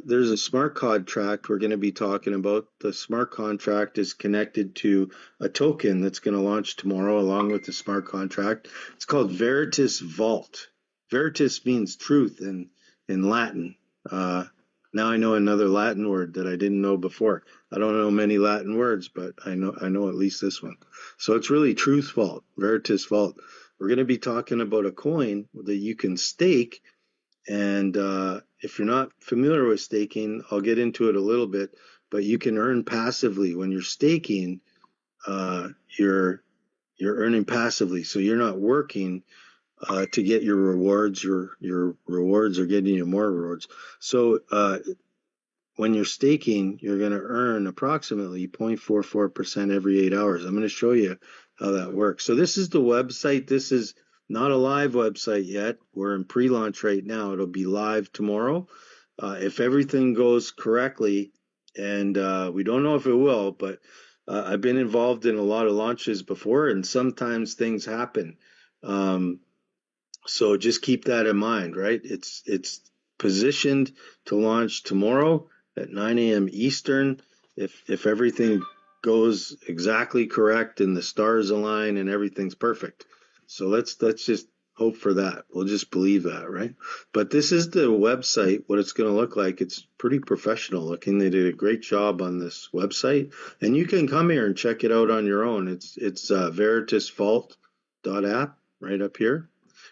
there's a smart contract we're going to be talking about. The smart contract is connected to a token that's going to launch tomorrow along with the smart contract. It's called Veritas Vault. Veritas means truth in Latin. Now I know another Latin word that I didn't know before. I don't know many Latin words, but I know at least this one. So it's really Truth Vault, Veritas Vault. We're going to be talking about a coin that you can stake. And if you're not familiar with staking, I'll get into it a little bit, but you can earn passively. When you're staking, you're earning passively. So you're not working to get your rewards. Your rewards are getting you more rewards. So when you're staking, you're going to earn approximately 0.44% every 8 hours. I'm going to show you how that works. So this is the website. This is not a live website yet. We're in pre-launch right now. It'll be live tomorrow. If everything goes correctly, and we don't know if it will, but I've been involved in a lot of launches before, and sometimes things happen. So just keep that in mind, right? It's positioned to launch tomorrow at 9 a.m. Eastern. If everything goes exactly correct and the stars align and everything's perfect. So let's just hope for that. We'll just believe that, right? But this is the website, what it's going to look like. It's pretty professional looking. They did a great job on this website, and you can come here and check it out on your own. It's veritasvault.app right up here.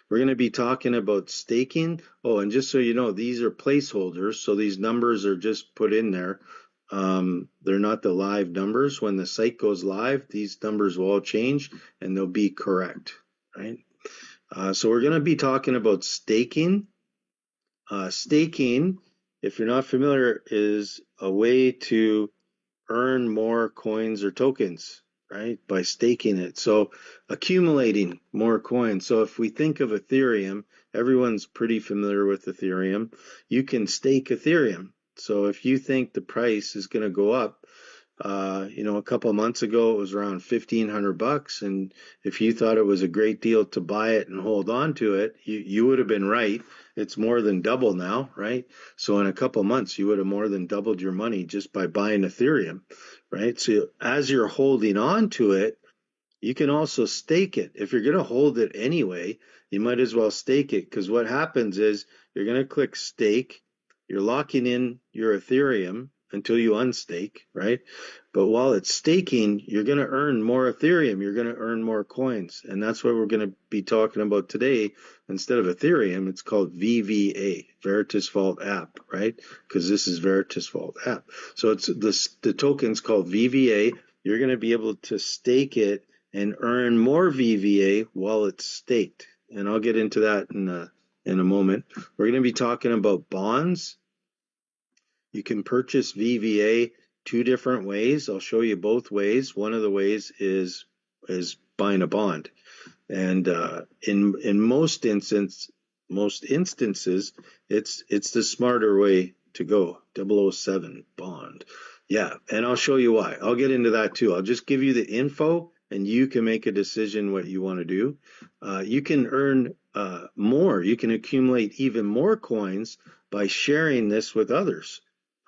We're going to be talking about staking. Oh, and just so you know, these are placeholders, so these numbers are just put in there. They're not the live numbers. When the site goes live, these numbers will all change and they'll be correct, right? So we're going to be talking about staking. Staking, if you're not familiar, is a way to earn more coins or tokens, right, by staking it. So accumulating more coins. So if we think of Ethereum, everyone's pretty familiar with Ethereum. You can stake Ethereum. So if you think the price is going to go up, a couple of months ago it was around $1,500, and if you thought it was a great deal to buy it and hold on to it, you would have been right. It's more than double now, right? So in a couple of months you would have more than doubled your money just by buying Ethereum, right? So as you're holding on to it, you can also stake it. If you're going to hold it anyway, you might as well stake it, because what happens is you're going to click stake. You're locking in your Ethereum until you unstake, right? But while it's staking, you're going to earn more Ethereum. You're going to earn more coins. And that's what we're going to be talking about today. Instead of Ethereum, it's called VVA, Veritas Vault app, right? Because this is Veritas Vault app. So it's the token's called VVA. You're going to be able to stake it and earn more VVA while it's staked. And I'll get into that in a moment. We're going to be talking about bonds. You can purchase VVA two different ways. I'll show you both ways. One of the ways is buying a bond, and in most instances, it's the smarter way to go. 007 bond, yeah. And I'll show you why. I'll get into that too. I'll just give you the info, and you can make a decision what you want to do. You can earn more. You can accumulate even more coins by sharing this with others.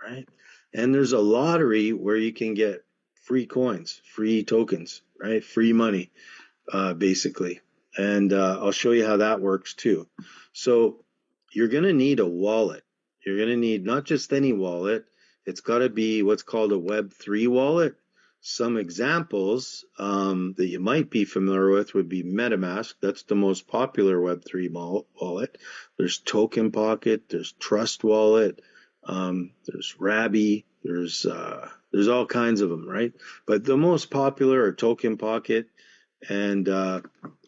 Right? And there's a lottery where you can get free coins, free tokens, right? Free money, basically. And I'll show you how that works too. So you're going to need a wallet. You're going to need not just any wallet. It's got to be what's called a Web3 wallet. Some examples that you might be familiar with would be MetaMask. That's the most popular Web3 wallet. There's Token Pocket. There's Trust Wallet. There's Rabby, there's all kinds of them, right? But the most popular are Token Pocket and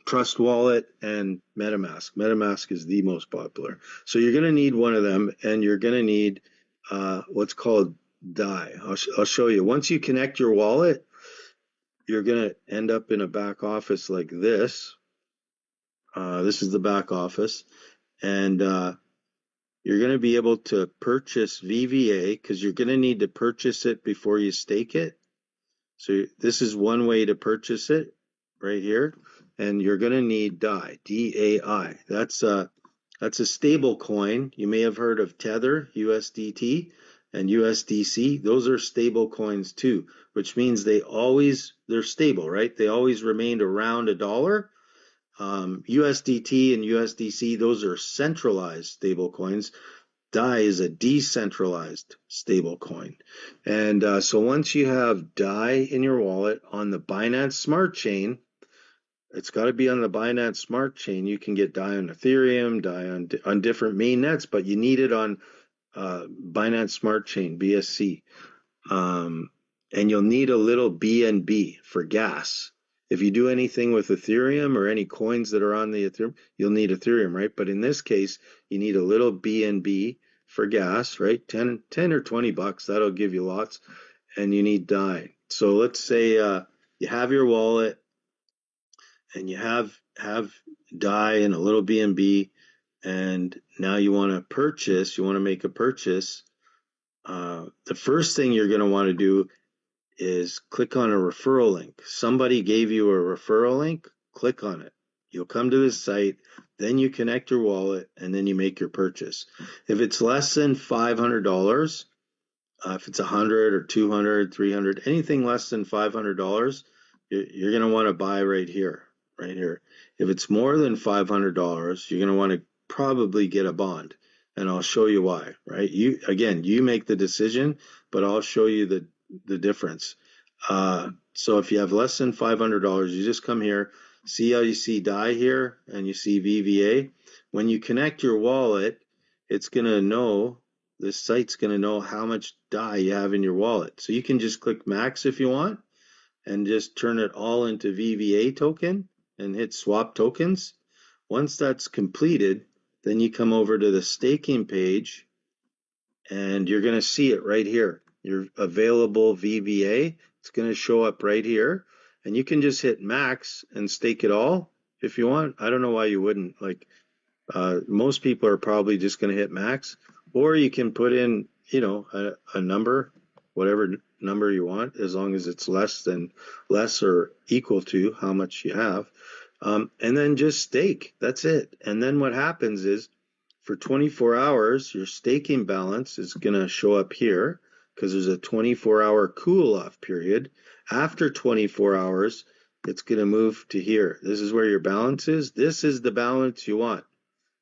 Trust Wallet and MetaMask. MetaMask is the most popular. So you're going to need one of them, and you're going to need what's called DAI. I'll show you. Once you connect your wallet, you're going to end up in a back office like this. This is the back office, and you're going to be able to purchase VVA, because you're going to need to purchase it before you stake it. So this is one way to purchase it right here. And you're going to need DAI, D-A-I. That's That's a stable coin. You may have heard of Tether, USDT, and USDC. Those are stable coins too, which means they're stable, right? They always remained around $1. USDT and USDC, those are centralized stable coins. DAI is a decentralized stable coin. And so once you have DAI in your wallet on the Binance Smart Chain, it's got to be on the Binance Smart Chain. You can get DAI on Ethereum, DAI on different main nets, but you need it on Binance Smart Chain, BSC. And you'll need a little BNB for gas. If you do anything with Ethereum or any coins that are on the Ethereum, you'll need Ethereum, right? But in this case, you need a little BNB for gas, right? 10 or 20 bucks, that'll give you lots. And you need DAI. So let's say you have your wallet and you have DAI and a little BNB, and now you want to make a purchase. The first thing you're going to want to do is click on a referral link. Somebody gave you a referral link, click on it. You'll come to this site, then you connect your wallet, and then you make your purchase. If it's less than $500, if it's 100 or 200, 300, anything less than $500, you're going to want to buy right here. If it's more than $500, you're going to want to probably get a bond, and I'll show you why, right? You make the decision, but I'll show you the difference. So if you have less than $500, you just come here, see how you see DAI here, and you see VVA. When you connect your wallet, it's going to know, this site's going to know how much DAI you have in your wallet. So you can just click max if you want, and just turn it all into VVA token and hit swap tokens. Once that's completed, then you come over to the staking page, and you're going to see it right here. Your available VVA, it's going to show up right here, and you can just hit max and stake it all if you want. I don't know why you wouldn't. Like most people are probably just going to hit max, or you can put in, a number, whatever number you want, as long as it's less or equal to how much you have, and then just stake. That's it. And then what happens is, for 24 hours, your staking balance is going to show up here, because there's a 24-hour cool-off period. After 24 hours, it's going to move to here. This is where your balance is. This is the balance you want,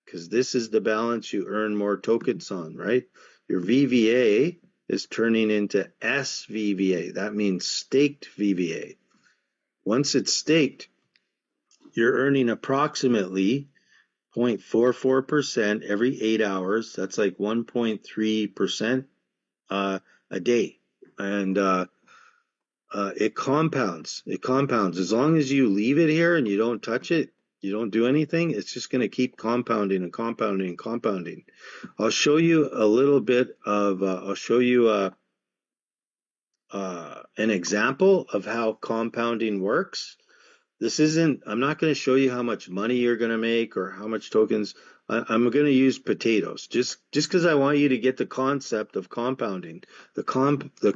because this is the balance you earn more tokens on, right? Your VVA is turning into SVVA. That means staked VVA. Once it's staked, you're earning approximately 0.44% every 8 hours. That's like 1.3% a day, and it compounds. As long as you leave it here and you don't touch it, you don't do anything, it's just going to keep compounding and compounding and compounding. I'll show you a little bit of an example of how compounding works. I'm not going to show you how much money you're going to make or how much tokens. I'm going to use potatoes just because I want you to get the concept of compounding. The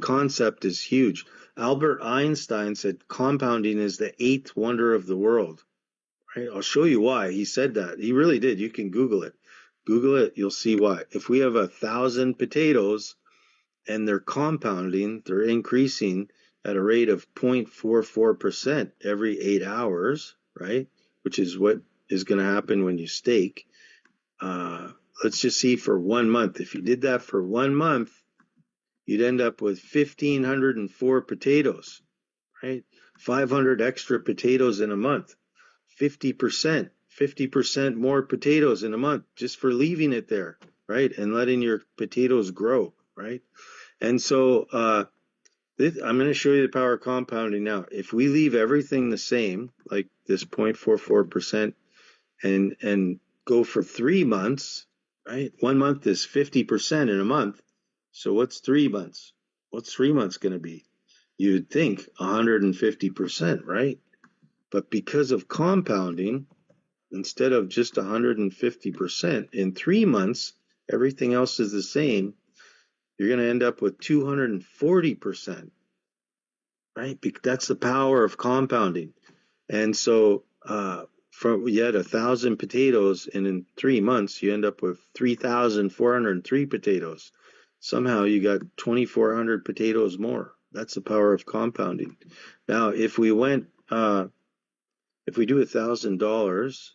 concept is huge. Albert Einstein said compounding is the 8th wonder of the world. Right? I'll show you why he said that. He really did. You can Google it. You'll see why. If we have 1,000 potatoes and they're compounding, they're increasing at a rate of 0.44% every 8 hours, right? Which is what is going to happen when you stake. Let's just see for 1 month. If you did that for 1 month, you'd end up with 1,504 potatoes, right? 500 extra potatoes in a month. 50% more potatoes in a month just for leaving it there, right? And letting your potatoes grow, right? And so I'm going to show you the power of compounding now. If we leave everything the same, like this 0.44%, and go for 3 months, right? 1 month is 50% in a month. So what's 3 months? What's 3 months going to be? You'd think 150%, right? But because of compounding, instead of just 150%, in 3 months, everything else is the same. You're going to end up with 240%, right? That's the power of compounding. And so you had 1,000 potatoes, and in 3 months you end up with 3,403 potatoes. Somehow you got 2,400 potatoes more. That's the power of compounding. Now, if we do $1,000,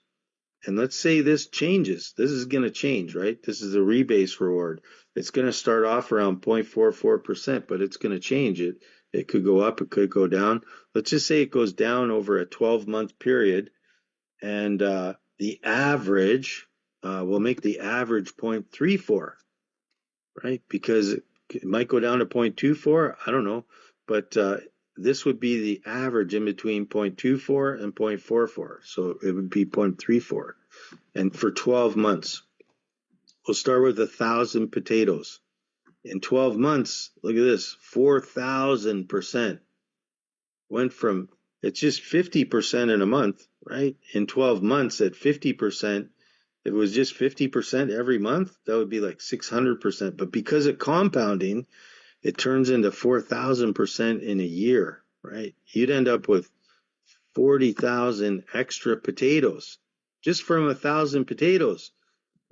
and let's say this changes, this is going to change, right? This is a rebase reward. It's going to start off around 0.44%, but it's going to change it. It could go up, it could go down. Let's just say it goes down over a 12-month period, and the average, we'll make the average 0.34, right? Because it might go down to 0.24, I don't know, but this would be the average in between 0.24 and 0.44, so it would be 0.34. And for 12 months, we'll start with 1,000 potatoes. In 12 months, look at this, 4,000%. Went from, it's just 50% in a month, right? In 12 months at 50%, if it was just 50% every month, that would be like 600%. But because of compounding, it turns into 4,000% in a year, right? You'd end up with 40,000 extra potatoes just from 1,000 potatoes.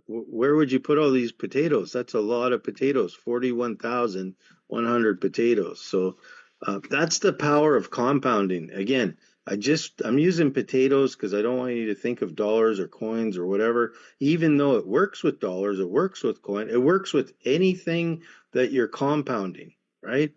Where would you put all these potatoes? That's a lot of potatoes, 41,100 potatoes. So that's the power of compounding. Again, I'm using potatoes because I don't want you to think of dollars or coins or whatever. Even though it works with dollars, it works with coin, it works with anything that you're compounding, right?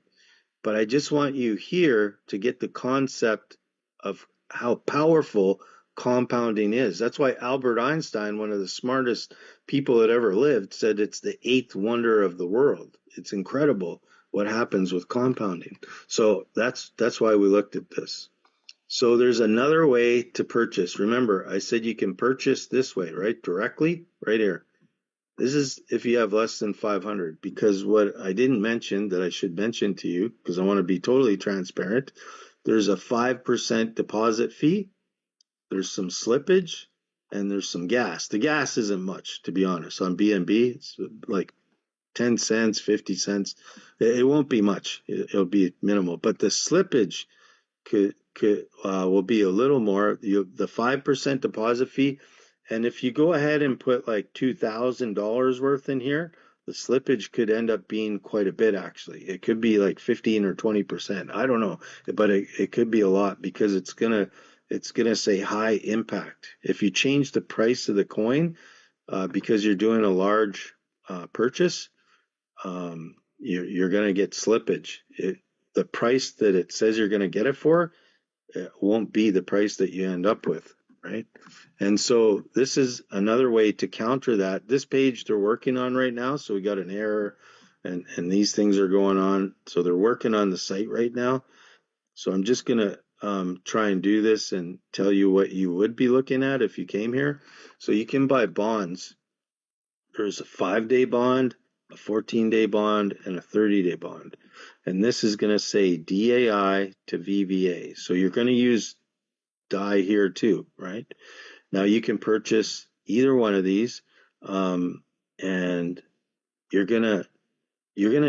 But I just want you here to get the concept of how powerful compounding is. That's why Albert Einstein, one of the smartest people that ever lived, said it's the eighth wonder of the world. It's incredible what happens with compounding. So that's why we looked at this. So there's another way to purchase. Remember, I said you can purchase this way, right? Directly, right here. This is if you have less than 500, because what I didn't mention that I should mention to you, because I want to be totally transparent, there's a 5% deposit fee, there's some slippage, and there's some gas. The gas isn't much, to be honest. On BNB, it's like 10 cents, 50 cents. It won't be much. It'll be minimal. But the slippage will be a little more. The 5% deposit fee, and if you go ahead and put like $2,000 worth in here, the slippage could end up being quite a bit, actually. It could be like 15 or 20%. I don't know, but it could be a lot, because it's gonna say high impact. If you change the price of the coin because you're doing a large purchase, you're going to get slippage. The price that it says you're going to get it for, it won't be the price that you end up with, right? And so this is another way to counter that. This page they're working on right now, so we got an error, and these things are going on. So they're working on the site right now. So I'm just going to try and do this and tell you what you would be looking at if you came here. So you can buy bonds. There's a 5-day bond, a 14-day bond, and a 30-day bond. And this is going to say DAI to VVA. So you're going to use DAI here too, right? Now you can purchase either one of these, and you're gonna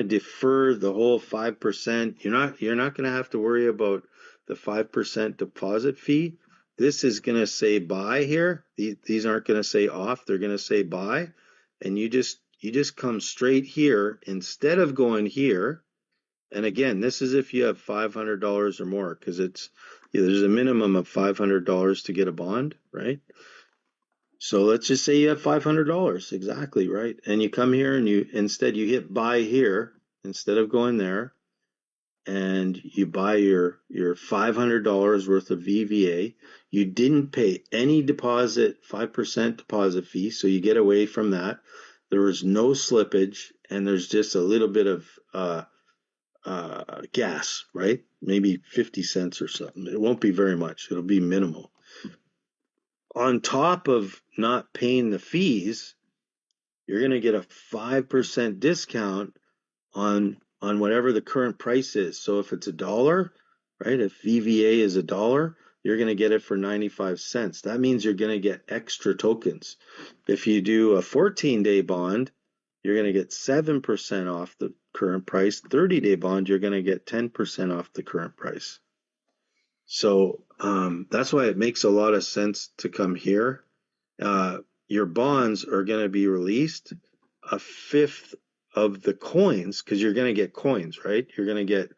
defer the whole 5%. You're not gonna have to worry about the 5% deposit fee. This is gonna say buy here. These aren't gonna say off. They're gonna say buy, and you just come straight here instead of going here. And again, this is if you have $500 or more, because there's a minimum of $500 to get a bond, right? So let's just say you have $500, exactly, right? And you come here and you hit buy here instead of going there, and you buy your $500 worth of VVA. You didn't pay any deposit, 5% deposit fee, so you get away from that. There was no slippage, and there's just a little bit of gas, right? Maybe 50 cents or something. It won't be very much. It'll be minimal. On top of not paying the fees, you're going to get a 5% discount on whatever the current price is. So if it's $1, right? If VVA is $1, you're going to get it for 95 cents. That means you're going to get extra tokens. If you do a 14-day bond, you're going to get 7% off the current price. 30-day bond, you're going to get 10% off the current price. So That's why it makes a lot of sense to come here. Your bonds are going to be released a fifth of the coins because you're going to get coins, right? You're going to get,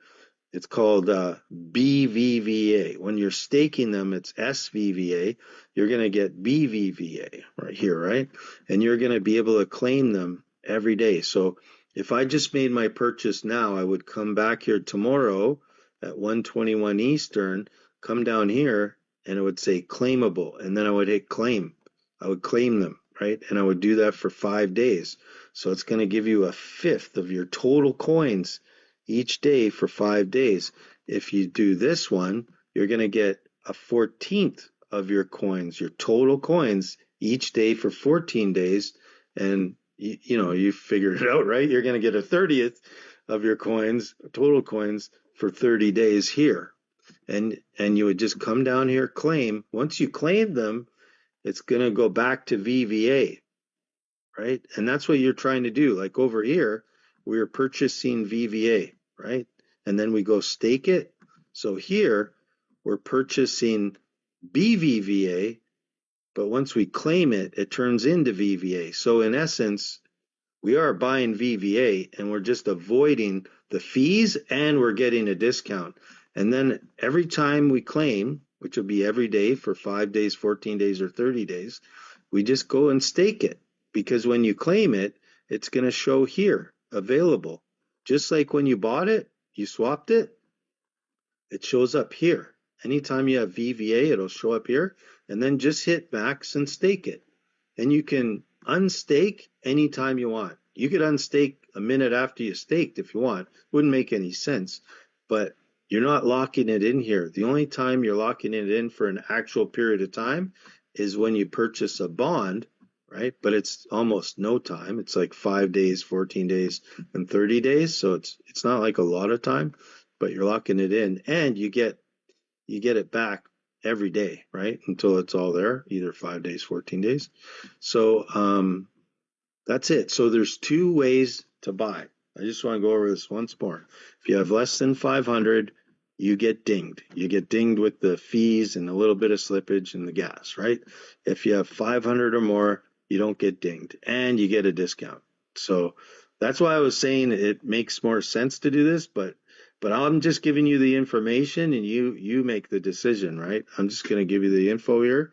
it's called BVVA. When you're staking them, it's SVVA. You're going to get BVVA right here, right? And you're going to be able to claim them every day. So if I just made my purchase now, I would come back here tomorrow at 1:21 Eastern, come down here, and it would say claimable. And then I would hit claim. I would claim them, right? And I would do that for 5 days. So it's going to give you a fifth of your total coins each day for 5 days. If you do this one, you're going to get a 14th of your coins, your total coins each day for 14 days. And you figured it out, right? You're going to get a 30th of your coins, total coins for 30 days here. And you would just come down here, claim. Once you claim them, it's going to go back to VVA, right? And that's what you're trying to do. Like over here, we're purchasing VVA, right? And then we go stake it. So here, we're purchasing BVVA, but once we claim it, it turns into VVA. So in essence, we are buying VVA and we're just avoiding the fees and we're getting a discount. And then every time we claim, which will be every day for 5 days, 14 days, or 30 days, we just go and stake it. Because when you claim it, it's going to show here, available. Just like when you bought it, you swapped it, it shows up here. Anytime you have VVA, it'll show up here. And then just hit max and stake it. And you can unstake anytime you want. You could unstake a minute after you staked if you want. Wouldn't make any sense. But you're not locking it in here. The only time you're locking it in for an actual period of time is when you purchase a bond, right? But it's almost no time. It's like 5 days, 14 days, and 30 days. So it's not like a lot of time, but you're locking it in, and you get it back every day, right? Until it's all there, either 5 days, 14 days. So that's it. So there's two ways to buy. I just want to go over this once more. If you have less than 500, you get dinged. You get dinged with the fees and a little bit of slippage and the gas, right? If you have 500 or more, you don't get dinged and you get a discount. So that's why I was saying it makes more sense to do this, but I'm just giving you the information and you make the decision, right? I'm just going to give you the info here.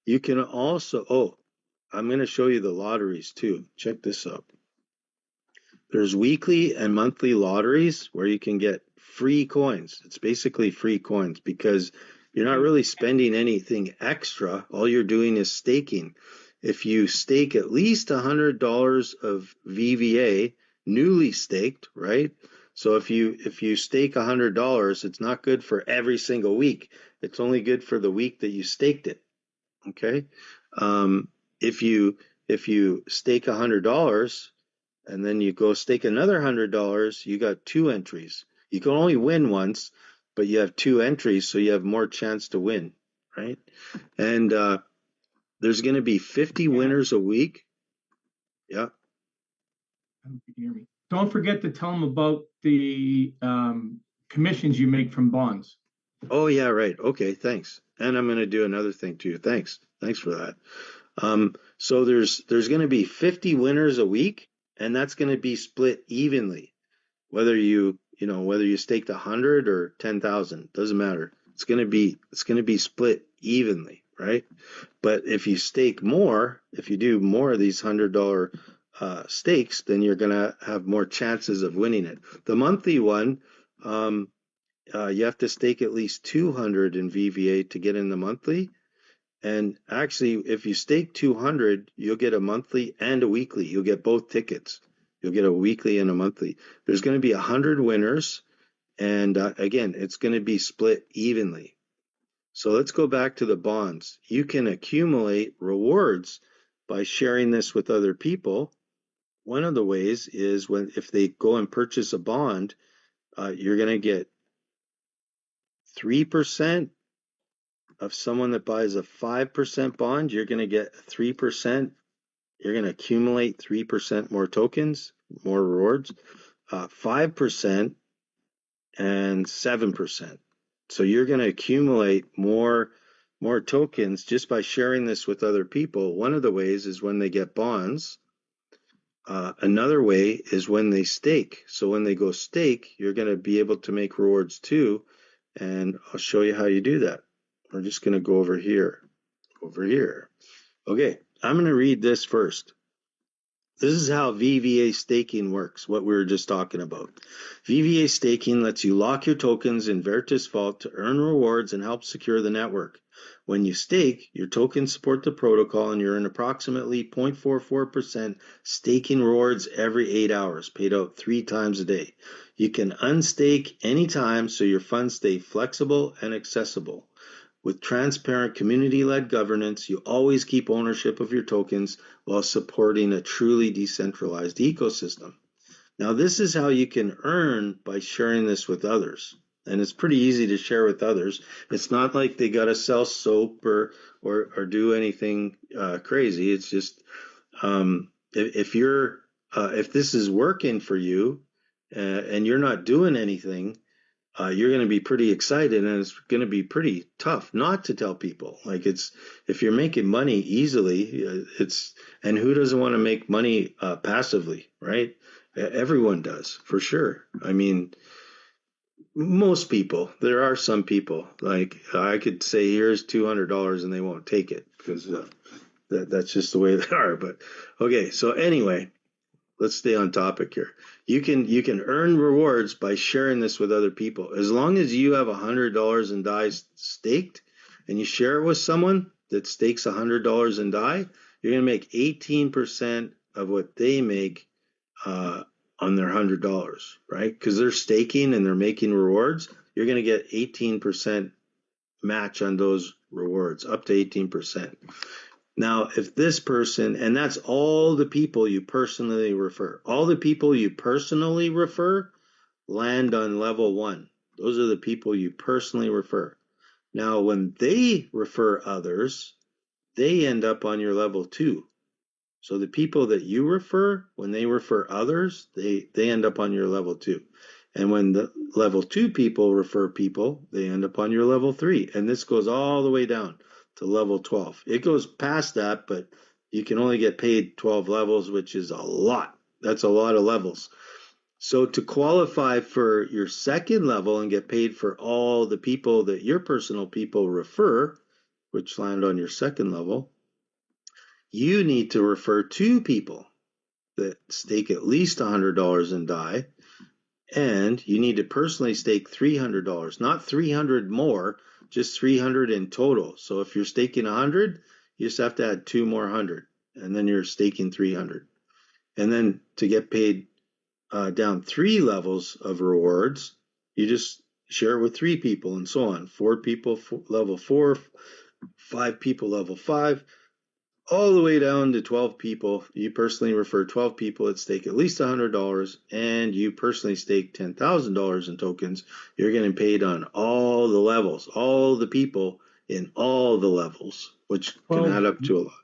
You can also, I'm going to show you the lotteries too. Check this out. There's weekly and monthly lotteries where you can get free coins. It's basically free coins because you're not really spending anything extra. All you're doing is staking. If you stake at least $100 of VVA, newly staked, right? So if you stake $100, it's not good for every single week. It's only good for the week that you staked it. Okay. If you stake $100 and then you go stake another $100, you got two entries. You can only win once, but you have two entries, so you have more chance to win, right? And there's going to be 50 winners a week. Yeah. I don't think you can hear me. Don't forget to tell them about the commissions you make from bonds. Oh yeah, right. Okay, thanks. And I'm going to do another thing too. Thanks for that. So there's going to be 50 winners a week, and that's going to be split evenly. Whether you staked 100 or 10,000, doesn't matter. It's going to be split evenly, right? But if you stake more, if you do more of these $100 stakes, then you're going to have more chances of winning it. The monthly one, you have to stake at least 200 in VVA to get in the monthly. And actually, if you stake 200, you'll get a monthly and a weekly. You'll get both tickets. You'll get a weekly and a monthly. There's going to be 100 winners. And again, it's going to be split evenly. So let's go back to the bonds. You can accumulate rewards by sharing this with other people. One of the ways is if they go and purchase a bond, you're going to get 3% of someone that buys a 5% bond. You're going to get 3%. You're going to accumulate 3% more tokens, more rewards, 5% and 7%. So you're going to accumulate more tokens just by sharing this with other people. One of the ways is when they get bonds. Another way is when they stake. So when they go stake, you're going to be able to make rewards too. And I'll show you how you do that. We're just going to go over here. Okay, I'm going to read this first. This is how VVA staking works, what we were just talking about. VVA staking lets you lock your tokens in Veritas Vault to earn rewards and help secure the network. When you stake, your tokens support the protocol and you earn approximately 0.44% staking rewards every 8 hours, paid out 3 times a day. You can unstake anytime so your funds stay flexible and accessible. With transparent community-led governance, you always keep ownership of your tokens while supporting a truly decentralized ecosystem. Now, this is how you can earn by sharing this with others. And it's pretty easy to share with others. It's not like they got to sell soap or do anything crazy. It's just if this is working for you and you're not doing anything, you're going to be pretty excited, and it's going to be pretty tough not to tell people. Like, it's, if you're making money easily, and who doesn't want to make money passively, right? Everyone does, for sure. I mean, most people. There are some people, like I could say, here's $200 and they won't take it because that's just the way they are. But okay, so anyway, let's stay on topic here. You can earn rewards by sharing this with other people. As long as you have $100 in DAI staked and you share it with someone that stakes $100 in DAI, you're going to make 18% of what they make on their $100, right? Because they're staking and they're making rewards. You're going to get 18% match on those rewards, up to 18%. Now, if this person, and that's all the people you personally refer, all the people you personally refer land on level 1. Those are the people you personally refer. Now, when they refer others, they end up on your level 2. So the people that you refer, when they refer others, they end up on your level 2. And when the level 2 people refer people, they end up on your level 3. And this goes all the way down to level 12. It goes past that, but you can only get paid 12 levels, which is a lot. That's a lot of levels. So to qualify for your second level and get paid for all the people that your personal people refer, which land on your second level, you need to refer 2 people that stake at least $100 in DAI, and you need to personally stake $300, not 300 more, just 300 in total. So if you're staking 100, you just have to add 2 more 100, and then you're staking 300. And then to get paid down 3 levels of rewards, you just share it with 3 people and so on. 4 people, level 4, 5 people, level 5, all the way down to 12 people. You personally refer 12 people that stake at least $100, and you personally stake $10,000 in tokens. You're getting paid on all the levels, all the people in all the levels, which can add up to a lot.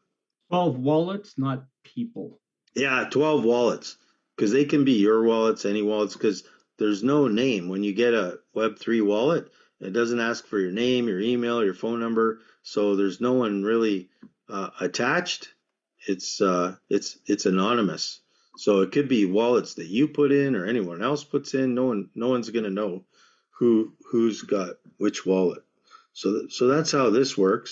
12 wallets, not people. Yeah, 12 wallets, because they can be your wallets, any wallets, because there's no name. When you get a Web3 wallet, it doesn't ask for your name, your email, your phone number, so there's no one really attached. It's anonymous, so it could be wallets that you put in or anyone else puts in. No one's going to know who's got which wallet. So that's how this works.